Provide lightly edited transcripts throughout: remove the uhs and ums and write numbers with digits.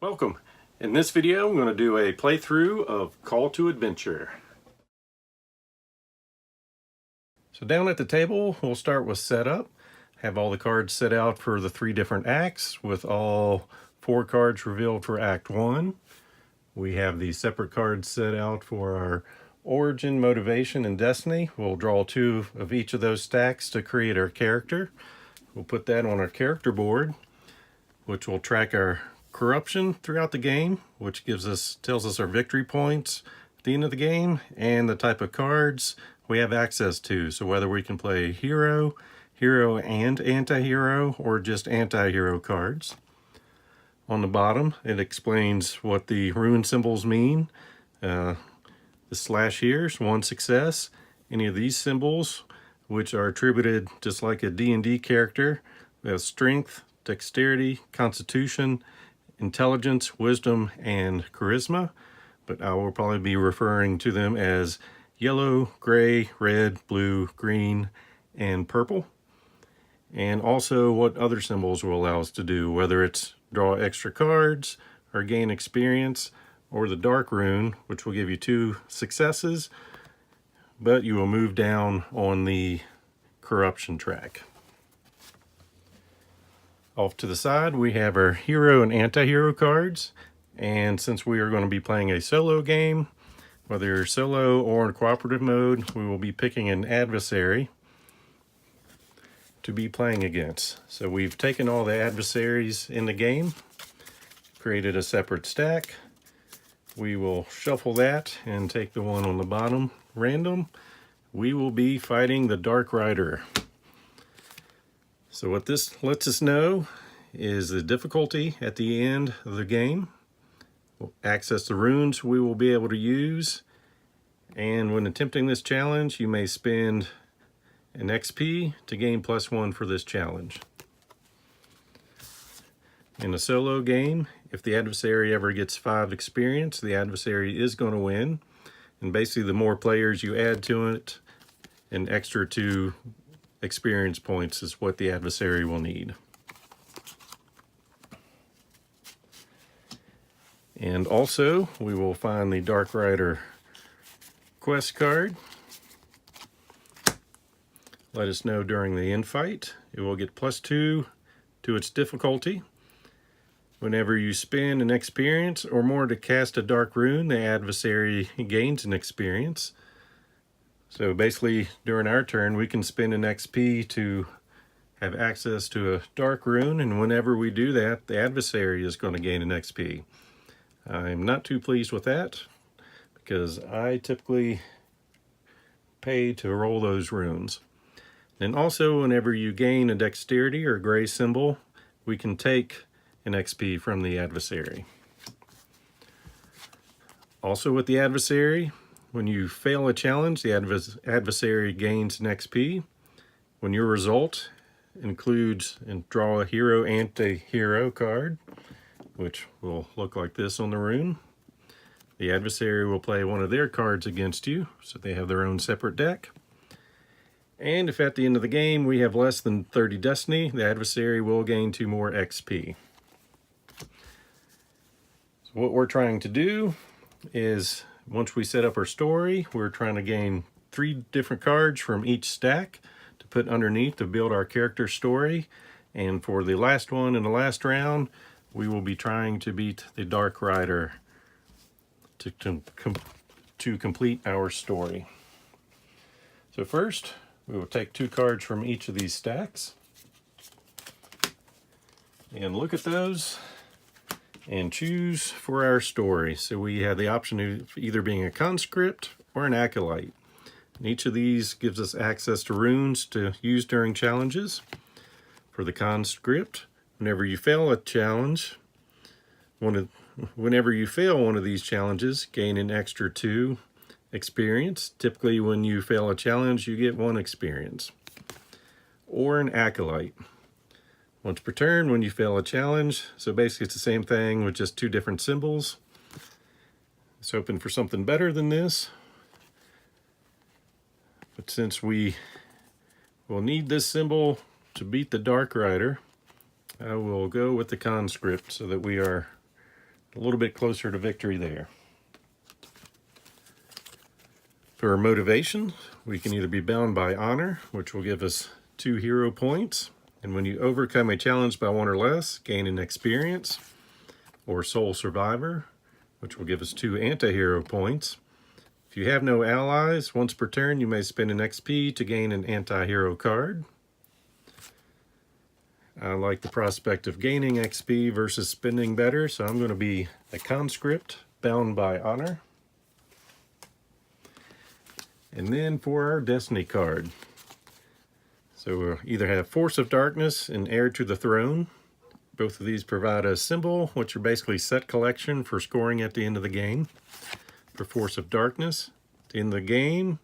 Welcome. In this video I'm going to do a playthrough of Call to Adventure. So down at the table we'll start with setup. Have all the cards set out for the 3 different acts with all 4 cards revealed for Act 1. We have the separate cards set out for our origin, motivation, and destiny. We'll draw 2 of each of those stacks to create our character. We'll put that on our character board, which will track our corruption throughout the game, which tells us our victory points at the end of the game and the type of cards we have access to. So whether we can play hero, hero and anti-hero, or just anti-hero cards. On the bottom, it explains what the rune symbols mean. The slash here is 1 success. Any of these symbols, which are attributed just like a D&D character, we have strength, dexterity, constitution, intelligence, wisdom, and charisma, but I will probably be referring to them as yellow, gray, red, blue, green, and purple. And also what other symbols will allow us to do, whether it's draw extra cards or gain experience, or the dark rune, which will give you 2 successes, but you will move down on the corruption track. Off to the side, we have our hero and anti-hero cards. And since we are going to be playing a solo game, whether solo or in cooperative mode, we will be picking an adversary to be playing against. So we've taken all the adversaries in the game, created a separate stack. We will shuffle that and take the one on the bottom, random. We will be fighting the Dark Rider. So what this lets us know is the difficulty at the end of the game. We'll access the runes we will be able to use. And when attempting this challenge, you may spend an XP to gain +1 for this challenge. In a solo game, if the adversary ever gets 5 experience, the adversary is going to win. And basically the more players you add to it, an extra 2 experience points is what the adversary will need. And also, we will find the Dark Rider quest card. Let us know during the infight. It will get +2 to its difficulty. Whenever you spend an experience or more to cast a dark rune, the adversary gains an experience. So basically, during our turn, we can spend an XP to have access to a dark rune, and whenever we do that, the adversary is going to gain an XP. I'm not too pleased with that, because I typically pay to roll those runes. And also, whenever you gain a dexterity or gray symbol, we can take an XP from the adversary. Also with the adversary, when you fail a challenge, the adversary gains an XP. When your result includes and draw a hero anti-hero card, which will look like this on the rune, the adversary will play one of their cards against you, so they have their own separate deck. And if at the end of the game we have less than 30 destiny, the adversary will gain 2 more XP. So what we're trying to do is, once we set up our story, we're trying to gain 3 different cards from each stack to put underneath to build our character story. And for the last one in the last round, we will be trying to beat the Dark Rider to complete our story. So first, we will take 2 cards from each of these stacks and look at those and choose for our story. So we have the option of either being a conscript or an acolyte. And each of these gives us access to runes to use during challenges. For the conscript, whenever you fail a challenge, whenever you fail one of these challenges, gain an extra 2 experience. Typically when you fail a challenge, you get 1 experience. Or an acolyte. Once per turn, when you fail a challenge, so basically it's the same thing with just 2 different symbols. Let's hoping for something better than this. But since we will need this symbol to beat the Dark Rider, I will go with the conscript so that we are a little bit closer to victory there. For our motivation, we can either be bound by honor, which will give us 2 hero points, and when you overcome a challenge by 1 or less, gain an experience, or sole survivor, which will give us 2 anti-hero points. If you have no allies, once per turn you may spend an XP to gain an anti-hero card. I like the prospect of gaining XP versus spending better, so I'm going to be a conscript bound by honor. And then for our destiny card. So we'll either have Force of Darkness and Heir to the Throne. Both of these provide a symbol, which are basically set collection for scoring at the end of the game. For Force of Darkness, at the end of the game,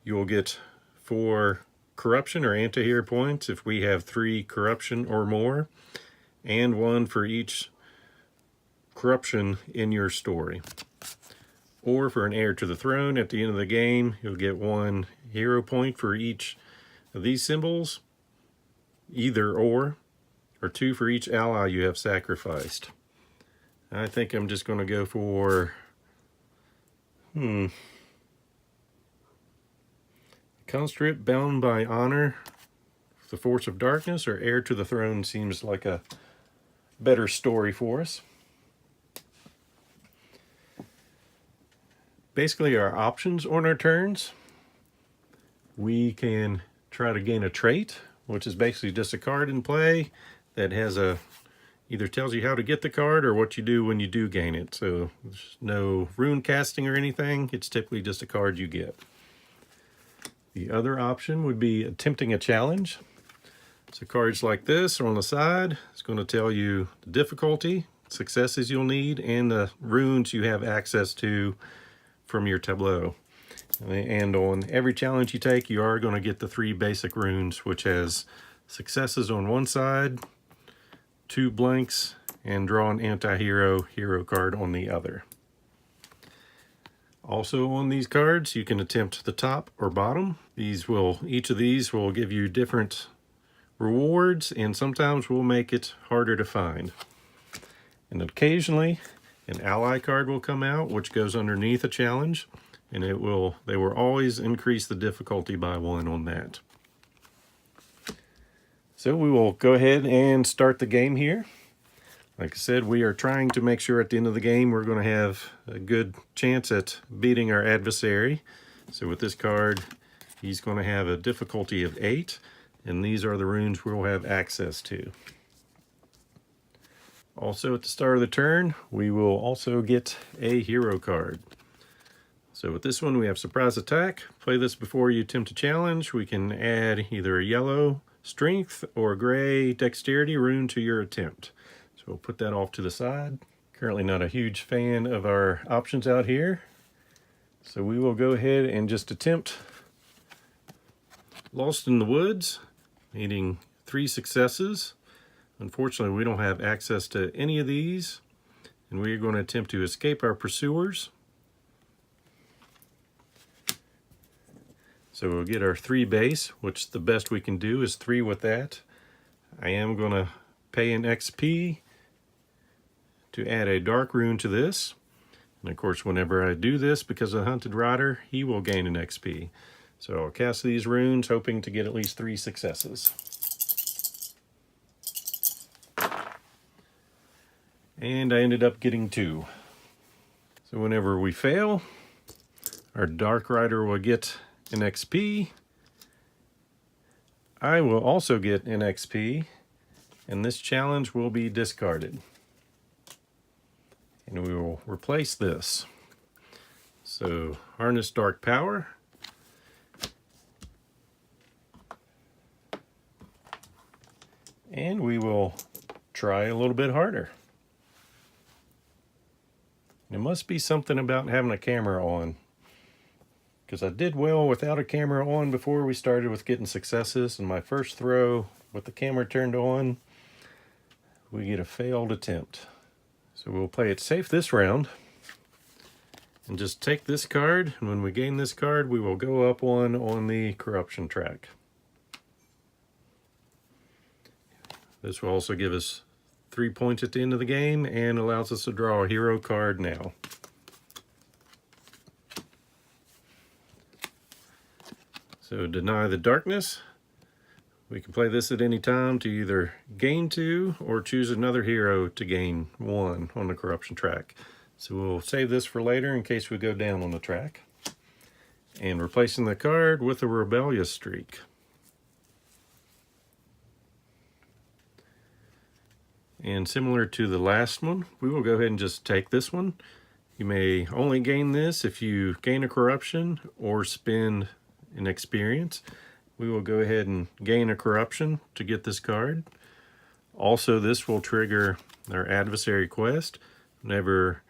you will get 4 corruption or anti-hero points if we have 3 corruption or more, and 1 for each corruption in your story. Or for an Heir to the Throne, at the end of the game, you'll get 1 hero point for each of these symbols, either or 2 for each ally you have sacrificed. I think I'm just going to go for conscript bound by honor, the Force of Darkness, or Heir to the Throne seems like a better story for us. Basically, our options on our turns, we can try to gain a trait, which is basically just a card in play that has either tells you how to get the card or what you do when you do gain it. So there's no rune casting or anything. It's typically just a card you get. The other option would be attempting a challenge. So cards like this are on the side. It's going to tell you the difficulty, successes you'll need, and the runes you have access to from your tableau. And on every challenge you take, you are going to get the 3 basic runes, which has successes on one side, 2 blanks, and draw an anti-hero hero card on the other. Also on these cards, you can attempt the top or bottom. Each of these will give you different rewards, and sometimes will make it harder to find. And occasionally, an ally card will come out, which goes underneath a challenge, and they will always increase the difficulty by 1 on that. So we will go ahead and start the game here. Like I said, we are trying to make sure at the end of the game we're going to have a good chance at beating our adversary. So with this card, he's going to have a difficulty of 8, and these are the runes we'll have access to. Also at the start of the turn, we will also get a hero card. So with this one, we have Surprise Attack. Play this before you attempt a challenge. We can add either a yellow Strength or a gray Dexterity rune to your attempt. So we'll put that off to the side. Currently not a huge fan of our options out here. So we will go ahead and just attempt Lost in the Woods, needing 3 successes. Unfortunately, we don't have access to any of these, and we are going to attempt to escape our pursuers. So we'll get our 3 base, which the best we can do is 3 with that. I am going to pay an XP to add a dark rune to this. And of course, whenever I do this, because of the Hunted Rider, he will gain an XP. So I'll cast these runes, hoping to get at least 3 successes. And I ended up getting 2. So whenever we fail, our Dark Rider will get an XP. I will also get an XP, and this challenge will be discarded. And we will replace this. So harness dark power. And we will try a little bit harder. It must be something about having a camera on, because I did well without a camera on before we started with getting successes, and my first throw with the camera turned on, we get a failed attempt. So we'll play it safe this round and just take this card, and when we gain this card, we will go up 1 on the corruption track. This will also give us 3 points at the end of the game and allows us to draw a hero card now. So deny the darkness. We can play this at any time to either gain 2 or choose another hero to gain 1 on the corruption track. So we'll save this for later in case we go down on the track. And replacing the card with a rebellious streak. And similar to the last one, we will go ahead and just take this one. You may only gain this if you gain a corruption or spend an experience. We will go ahead and gain a corruption to get this card. Also, this will trigger our adversary quest. Whenever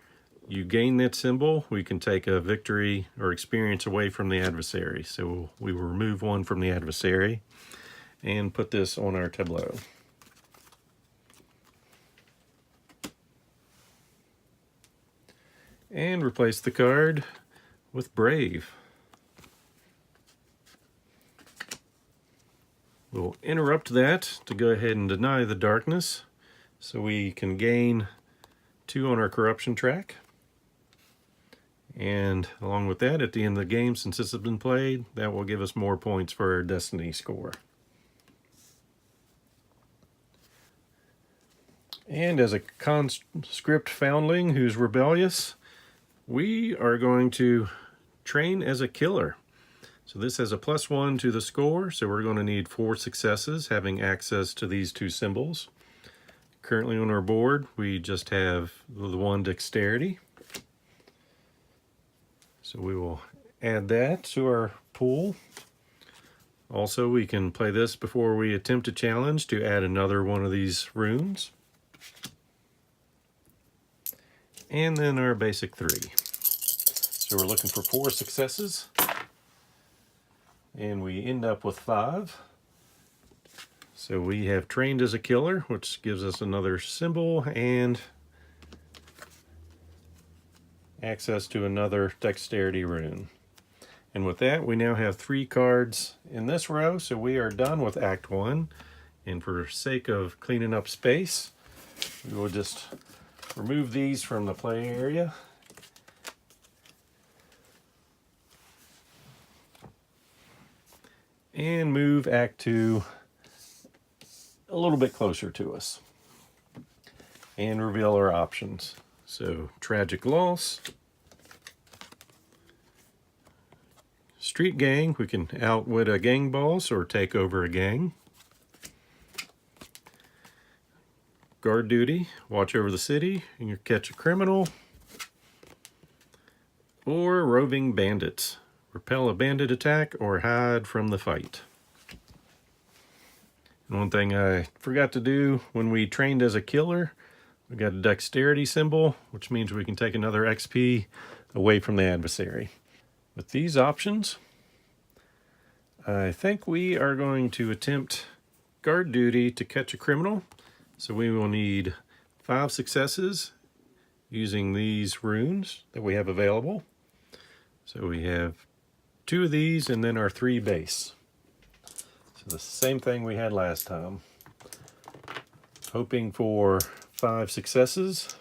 you gain that symbol, we can take a victory or experience away from the adversary. So we will remove 1 from the adversary and put this on our tableau. And replace the card with Brave. We'll interrupt that to go ahead and deny the darkness so we can gain 2 on our corruption track. And along with that, at the end of the game, since this has been played, that will give us more points for our destiny score. And as a conscript foundling who's rebellious, we are going to train as a killer. So this has a +1 to the score, so we're going to need 4 successes having access to these 2 symbols. Currently on our board, we just have the 1 dexterity. So we will add that to our pool. Also, we can play this before we attempt a challenge to add another one of these runes. And then our basic 3. So we're looking for 4 successes. And we end up with 5. So we have trained as a killer, which gives us another symbol and access to another dexterity rune. And with that, we now have 3 cards in this row, so we are done with Act 1. And for sake of cleaning up space, we will just remove these from the play area. And move Act 2 a little bit closer to us. And reveal our options. So, tragic loss. Street gang, we can outwit a gang boss or take over a gang. Guard duty, watch over the city and you catch a criminal. Or roving bandits. Repel a bandit attack or hide from the fight. And one thing I forgot to do when we trained as a killer, we got a dexterity symbol, which means we can take another XP away from the adversary. With these options, I think we are going to attempt guard duty to catch a criminal. So we will need 5 successes using these runes that we have available. So we have 2 of these and then our 3 base. So the same thing we had last time. Hoping for 5 successes.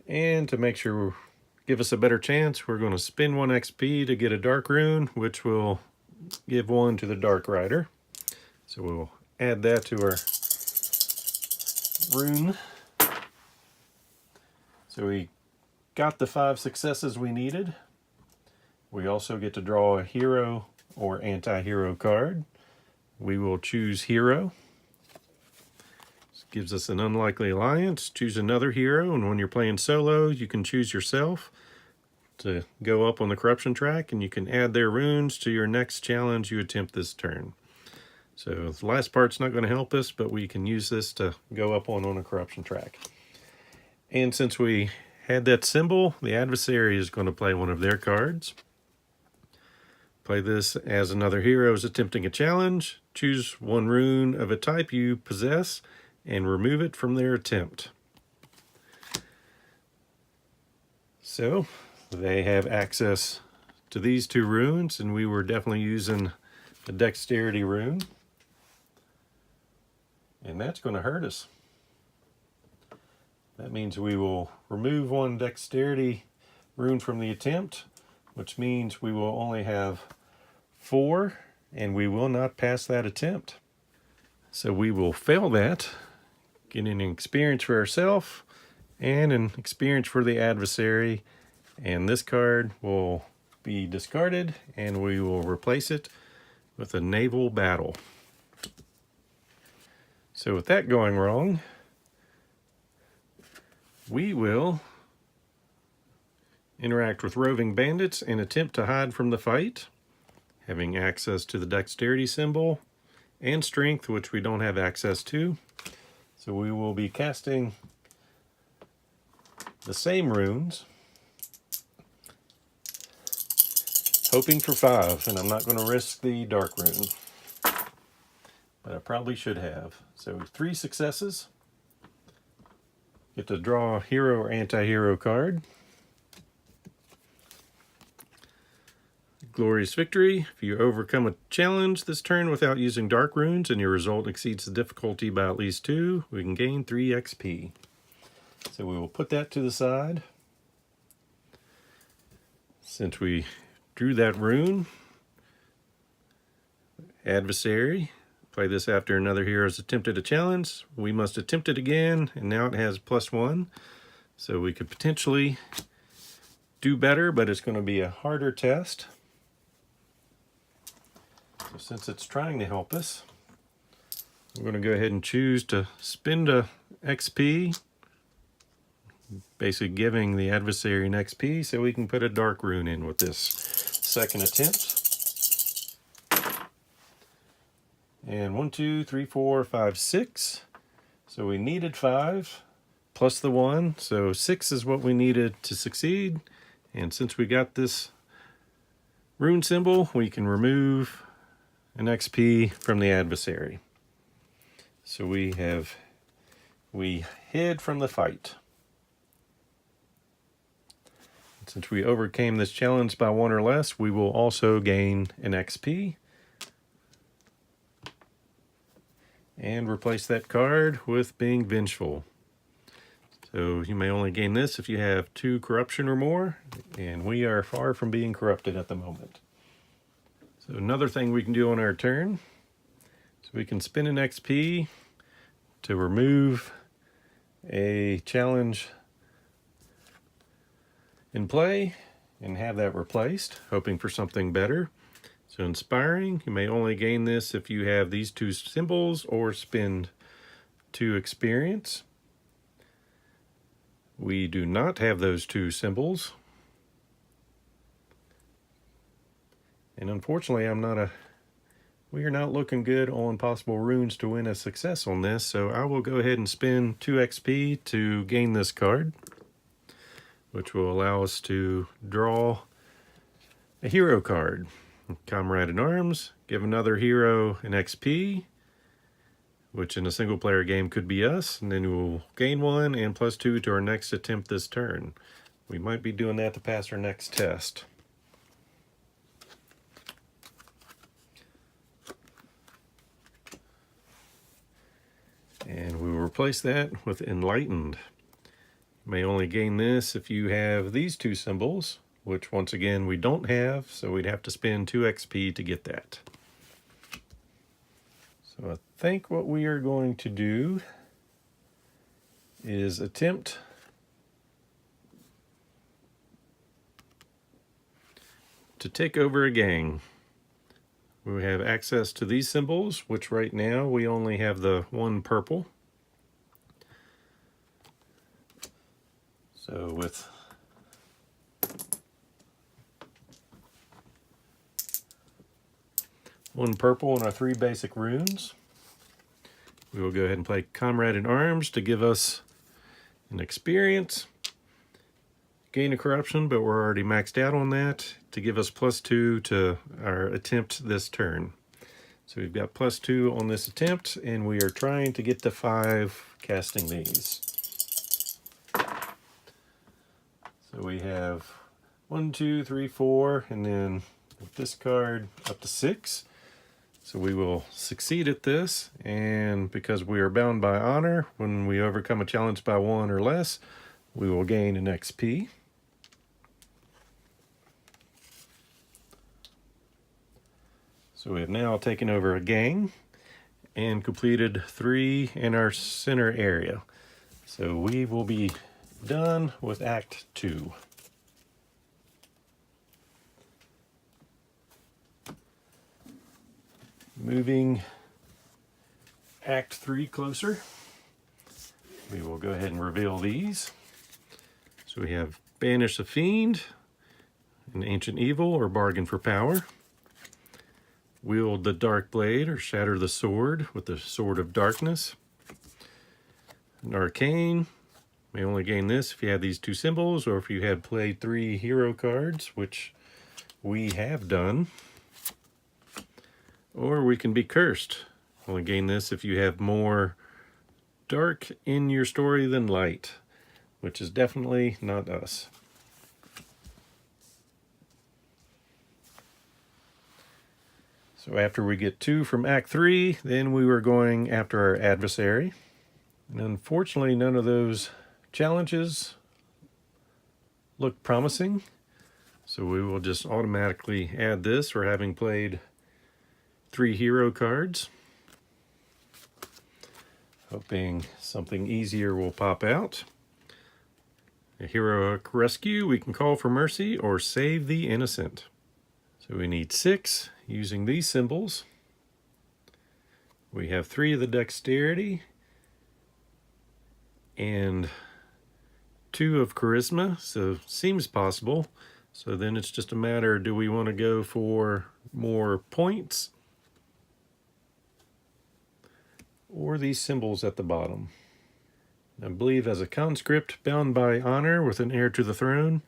And to make sure give us a better chance, we're going to spend 1 XP to get a dark rune, which will give 1 to the dark rider. So we'll add that to our rune. So we got the 5 successes we needed. We also get to draw a hero or anti-hero card. We will choose hero. This gives us an unlikely alliance. Choose another hero, and when you're playing solo, you can choose yourself to go up on the corruption track, and you can add their runes to your next challenge you attempt this turn. So the last part's not going to help us, but we can use this to go up on a corruption track. And since we had that symbol, the adversary is going to play one of their cards. Play this as another hero is attempting a challenge. Choose 1 rune of a type you possess and remove it from their attempt. So they have access to these 2 runes, and we were definitely using the dexterity rune. and that's going to hurt us. That means we will remove one dexterity rune from the attempt, which means we will only have 4, and we will not pass that attempt. So we will fail that, getting an experience for ourselves and an experience for the adversary, and this card will be discarded, and we will replace it with a naval battle. So with that going wrong, we will interact with roving bandits and attempt to hide from the fight, having access to the dexterity symbol and strength, which we don't have access to. So we will be casting the same runes, hoping for 5, and I'm not going to risk the dark rune, but I probably should have. So 3 successes. Get to draw a hero or anti-hero card. Glorious victory. If you overcome a challenge this turn without using dark runes and your result exceeds the difficulty by at least 2, we can gain 3 XP. So we will put that to the side. Since we drew that rune, adversary, play this after another hero has attempted a challenge. We must attempt it again, and now it has +1. So we could potentially do better, but it's going to be a harder test. So since it's trying to help us, I'm going to go ahead and choose to spend a XP, basically giving the adversary an XP so we can put a dark rune in with this second attempt. And 1, 2, 3, 4, 5, 6. So we needed 5 plus the 1. So 6 is what we needed to succeed. And since we got this rune symbol, we can remove an XP from the adversary. So we hid from the fight. Since we overcame this challenge by 1 or less, we will also gain an XP. And replace that card with being vengeful. So you may only gain this if you have 2 corruption or more, and we are far from being corrupted at the moment. So another thing we can do on our turn, so we can spend an XP to remove a challenge in play and have that replaced, hoping for something better. So inspiring, you may only gain this if you have these 2 symbols or spend 2 experience. We do not have those 2 symbols. And unfortunately, we are not looking good on possible runes to win a success on this, so I will go ahead and spend 2 XP to gain this card, which will allow us to draw a hero card. Comrade in Arms, give another hero an XP, which in a single player game could be us, and then we'll gain 1 and +2 to our next attempt this turn. We might be doing that to pass our next test. And we will replace that with Enlightened. You may only gain this if you have these 2 symbols, which once again we don't have, so we'd have to spend 2 XP to get that. So I think what we are going to do is attempt to take over a gang. We have access to these symbols, which right now we only have the 1 purple. So with one purple and our 3 basic runes, we will go ahead and play Comrade in Arms to give us an experience, gain a corruption, but we're already maxed out on that, to give us +2 to our attempt this turn. So we've got +2 on this attempt, and we are trying to get to 5 casting these. So we have 1, 2, 3, 4, and then with this card up to 6. So we will succeed at this, and because we are bound by honor, when we overcome a challenge by 1 or less, we will gain an XP. So we have now taken over a gang and completed 3 in our center area. So we will be done with Act 2. Moving Act 3 closer, we will go ahead and reveal these. So we have Banish the Fiend, an Ancient Evil or Bargain for Power. Wield the Dark Blade or Shatter the Sword with the Sword of Darkness. An Arcane, may only gain this if you have these 2 symbols or if you had played 3 hero cards, which we have done. Or we can be Cursed. Only gain this if you have more dark in your story than light, which is definitely not us. So after we get 2 from Act 3, then we were going after our adversary. And unfortunately, none of those challenges look promising. So we will just automatically add this for having played 3 hero cards. Hoping something easier will pop out. A heroic rescue, we can call for mercy or save the innocent. So we need 6 using these symbols. We have 3 of the dexterity and 2 of charisma, so seems possible. So then it's just a matter, do we want to go for more points or these symbols at the bottom? I believe as a conscript bound by honor with an heir to the throne,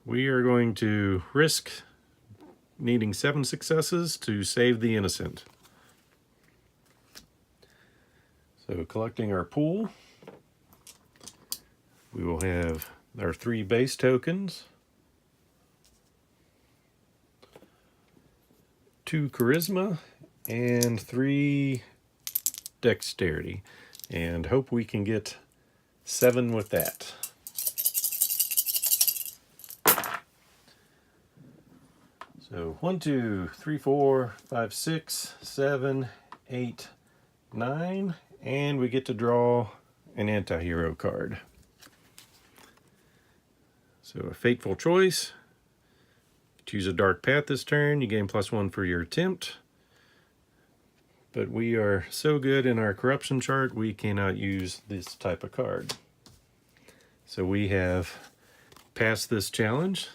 we are going to risk needing 7 successes to save the innocent. So collecting our pool, we will have our 3 base tokens, 2 charisma, and 3 dexterity, and hope we can get 7 with that. So 1, 2, 3, 4, 5, 6, 7, 8, 9, and we get to draw an anti-hero card. So a fateful choice. Choose a dark path this turn. You gain +1 for your attempt. But we are so good in our corruption chart, we cannot use this type of card. So we have passed this challenge.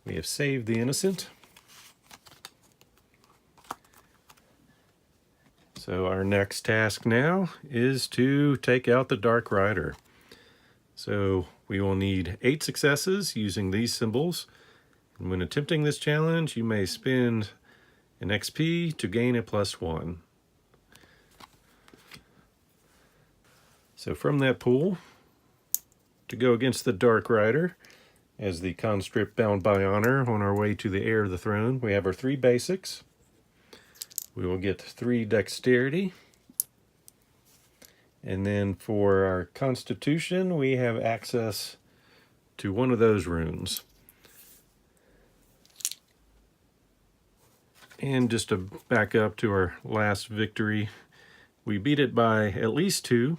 We have saved the innocent. So our next task now is to take out the Dark Rider. So we will need 8 successes using these symbols. And when attempting this challenge, you may spend an XP to gain a +1. So from that pool, to go against the Dark Rider, as the conscript bound by honor on our way to the heir of the throne, we have our 3 basics. We will get 3 dexterity. And then for our constitution, we have access to one of those runes. And just to back up to our last victory, we beat it by at least 2.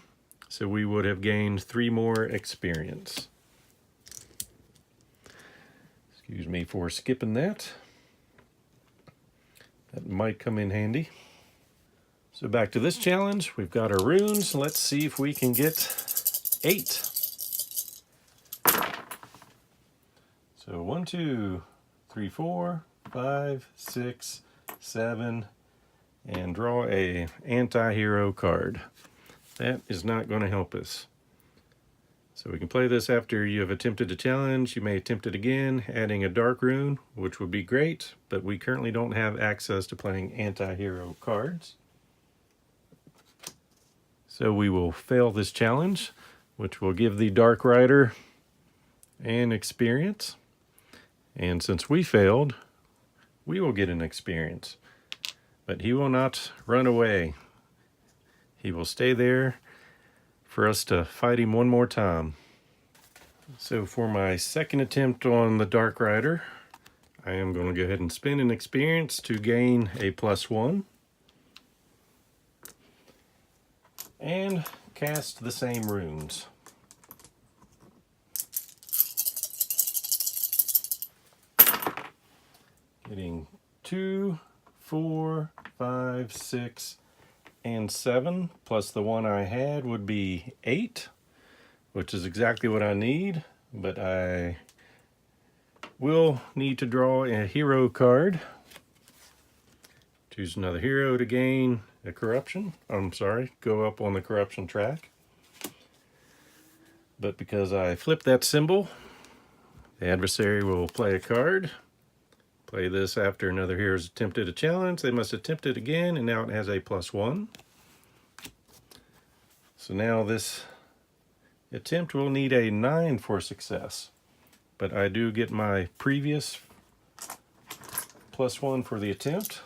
So we would have gained 3 more experience. Excuse me for skipping that. That might come in handy. So back to this challenge. We've got our runes. Let's see if we can get 8. So 1, 2, 3, 4, 5, 6, 7, and draw a anti-hero card. That is not going to help us. So we can play this after you have attempted a challenge. You may attempt it again, adding a dark rune, which would be great, but we currently don't have access to playing anti-hero cards. So we will fail this challenge, which will give the Dark Rider an experience. And since we failed, we will get an experience. but he will not run away. He will stay there for us to fight him one more time. So for my second attempt on the Dark Rider, I am going to go ahead and spend an experience to gain a +1. And cast the same runes. Getting 2, 4, 5, 6, and 7, plus the one I had would be 8, which is exactly what I need, but I will need to draw a hero card. Choose another hero to gain a corruption. Go up on the corruption track. But because I flipped that symbol, the adversary will play a card. Play this after another hero has attempted a challenge. They must attempt it again, and now it has a +1. So now this attempt will need a 9 for success. But I do get my previous +1 for the attempt.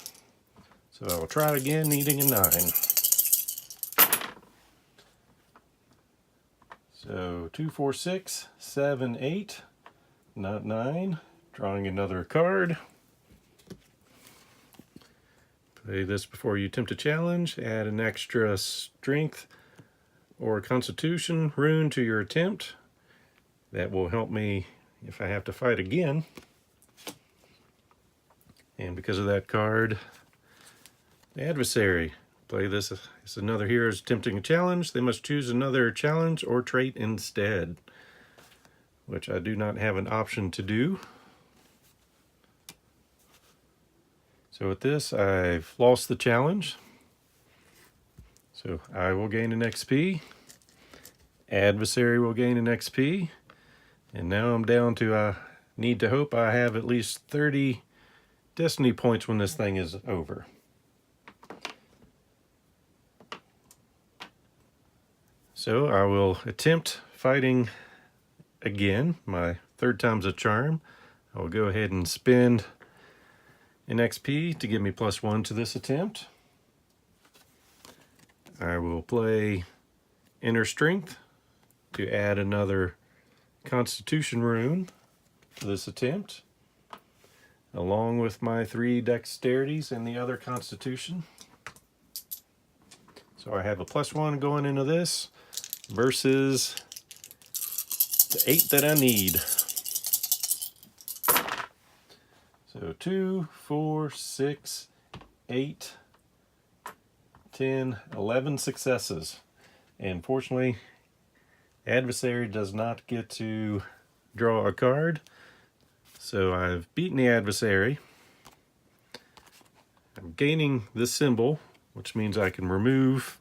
So I will try again, needing a 9. So 2, 4, 6, 7, 8, not 9. Drawing another card. Play this before you attempt a challenge. Add an extra strength or constitution rune to your attempt. That will help me if I have to fight again. And because of that card, the adversary. Play this as another hero is attempting a challenge. They must choose another challenge or trait instead, which I do not have an option to do. So with this, I've lost the challenge. So I will gain an XP. Adversary will gain an XP. And now I'm down to, need to hope I have at least 30 destiny points when this thing is over. So I will attempt fighting again. My third time's a charm. I will go ahead and spend an XP to give me +1 to this attempt. I will play Inner Strength to add another Constitution rune for this attempt, along with my 3 dexterities and the other Constitution. So I have a +1 going into this versus the 8 that I need. So 2, 4, 6, 8, 10, 11 successes. And fortunately, adversary does not get to draw a card. So I've beaten the adversary. I'm gaining this symbol, which means I can remove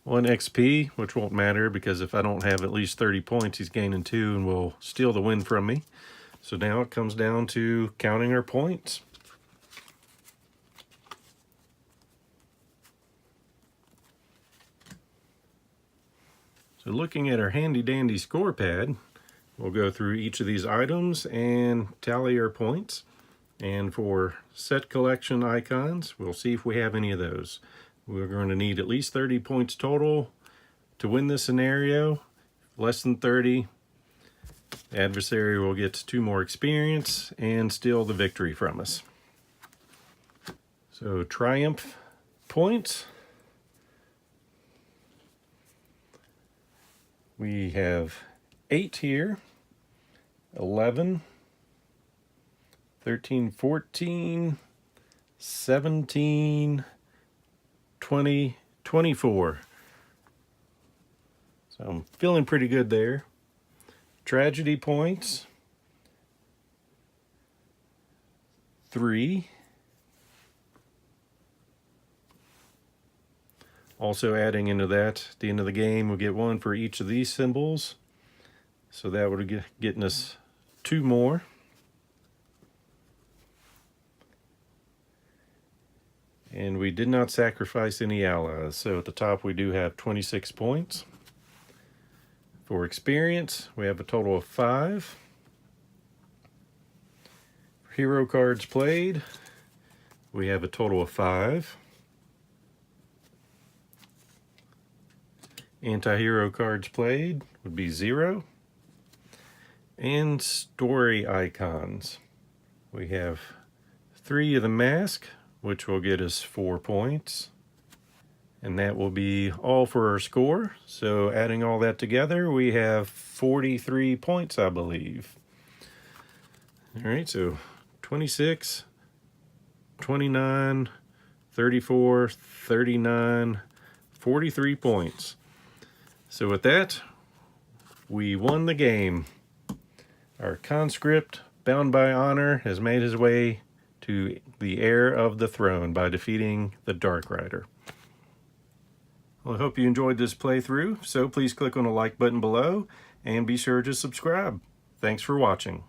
1 XP, which won't matter because if I don't have at least 30 points, he's gaining 2 and will steal the win from me. So now it comes down to counting our points. So looking at our handy dandy score pad, we'll go through each of these items and tally our points. And for set collection icons, we'll see if we have any of those. We're going to need at least 30 points total to win this scenario. Less than 30, the adversary will get 2 more experience and steal the victory from us. So triumph points. We have 8 here, 11, 13, 14, 17, 20, 24. So I'm feeling pretty good there. Tragedy points, 3. Also adding into that, at the end of the game, we'll get 1 for each of these symbols. So that would be getting us 2 more. And we did not sacrifice any allies. So at the top we do have 26 points. For experience, we have a total of 5. For hero cards played, We have a total of 5. Anti-hero cards played would be 0. And story icons. We have 3 of the mask, which will get us 4 points. And that will be all for our score. So adding all that together, we have 43 points, I believe. All right, so 26, 29, 34, 39, 43 points. So with that, we won the game. Our conscript, bound by honor, has made his way to the heir of the throne by defeating the Dark Rider. Well, I hope you enjoyed this playthrough, so please click on the like button below and be sure to subscribe. Thanks for watching.